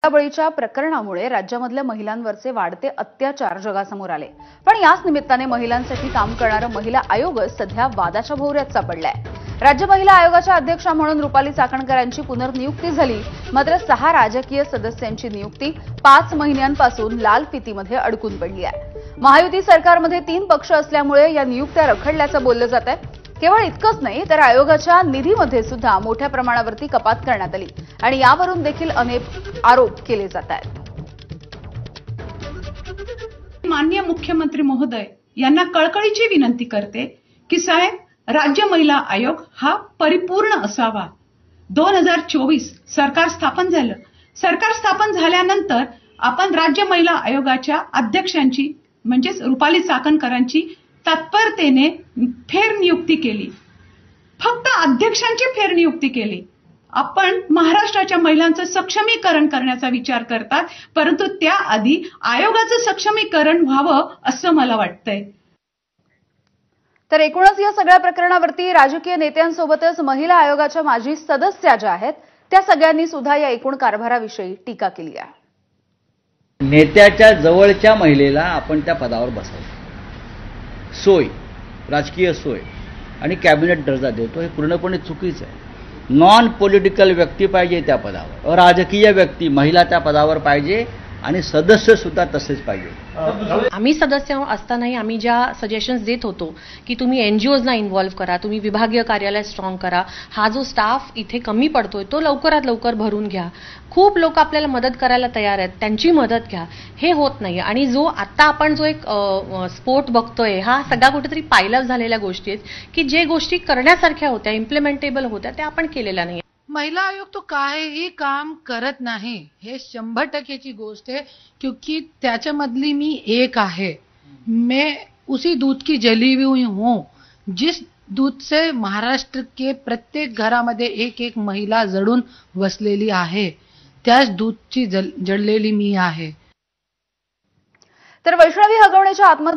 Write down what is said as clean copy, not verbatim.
बळीच्या प्रकरणामुळे राज्यामधल्या महिलांवरचे वाढते अत्याचार जगासमोर आले। पण याच निमित्ताने महिलांसाठी काम करणारं महिला आयोग सध्या वादाच्या भोवऱ्यात सापडलाय। राज्य महिला आयोगाच्या अध्यक्षा म्हणून रुपाली चाकणकरांची पुनर्नियुक्ती झाली, मात्र 6 राजकीय सदस्यांची नियुक्ती 5 महिन्यांपासून लाल फितीमध्ये अडकून पडली आहे। महायुती सरकारमध्ये 3 पक्ष असल्यामुळे या नियुक्त्या रखडल्याचं बोललं जात आहे। केवळ इतकंच नाही तर आयोगाच्या निधीमध्ये सुद्धा मोठ्या प्रमाणावरती कपात करण्यात आली आणि यावरून देखील अनेक आरोप केले जात आहेत। माननीय मुख्यमंत्री महोदय यांना कळकळीची विनंती करते की साहेब, राज्य महिला आयोग हा परिपूर्ण असावा। 2024 सरकार स्थापन झालं। सरकार स्थापन झाल्यानंतर आपण राज्य महिला आयोगाच्या अध्यक्षांची म्हणजेच रुपाली चाकणकरांची तत्परतेने फेरनियुक्ती केली। फक्त अध्यक्षांची फेरनियुक्ती केली। आपण महाराष्ट्राच्या महिलांचं सक्षमीकरण करण्याचा विचार करतात, परंतु त्याआधी आयोगाचं सक्षमीकरण व्हावं असं मला वाटतंय। तर एकूणच या सगळ्या प्रकरणावरती राजकीय नेत्यांसोबतच महिला आयोगाच्या माजी सदस्या ज्या आहेत त्या सगळ्यांनी सुद्धा या एकूण कारभाराविषयी टीका केली आहे। नेत्याच्या जवळच्या महिलेला आपण त्या पदावर बसवतो, सोय, राजकीय सोय आणि कॅबिनेट दर्जा देतो, हे पूर्णपणे चुकीचं आहे। नॉन पॉलिटिकल व्यक्ती पाहिजे त्या पदावर, अराजकीय व्यक्ती महिला त्या पदावर पाहिजे आणि सदस्य सुद्धा तसेच पाहिजे। आम्ही सदस्य असतानाही आम्ही ज्या सजेशन्स देत होतो की तुम्ही एनजीओजना इन्व्हॉल्व करा, तुम्ही विभागीय कार्यालय स्ट्रॉंग करा, हा जो स्टाफ इथे कमी पडतोय तो लवकरात लवकर भरून घ्या, खूप लोक आपल्याला मदत करायला तयार आहेत, त्यांची मदत घ्या, हे होत नाही। आणि जो आता आपण जो एक स्फोट बघतोय हा सगळा कुठेतरी पायलव झालेल्या गोष्टी आहेत की जे गोष्टी करण्यासारख्या होत्या, इम्प्लिमेंटेबल होत्या, त्या आपण केलेल्या नाही। महिला आयोग तो काहीही काम करत नाही, हे 100% गोष्ट है, क्योंकि त्याच्यामधली मी एक आहे। मैं उसी दूध की जली हुई हूँ जिस दूध से महाराष्ट्र के प्रत्येक घरामध्ये एक महिला जडून बसलेली आहे, त्याच दूधची जळलेली मी आहे। तर वैष्णवी हगवण्याच्या आत्महत्या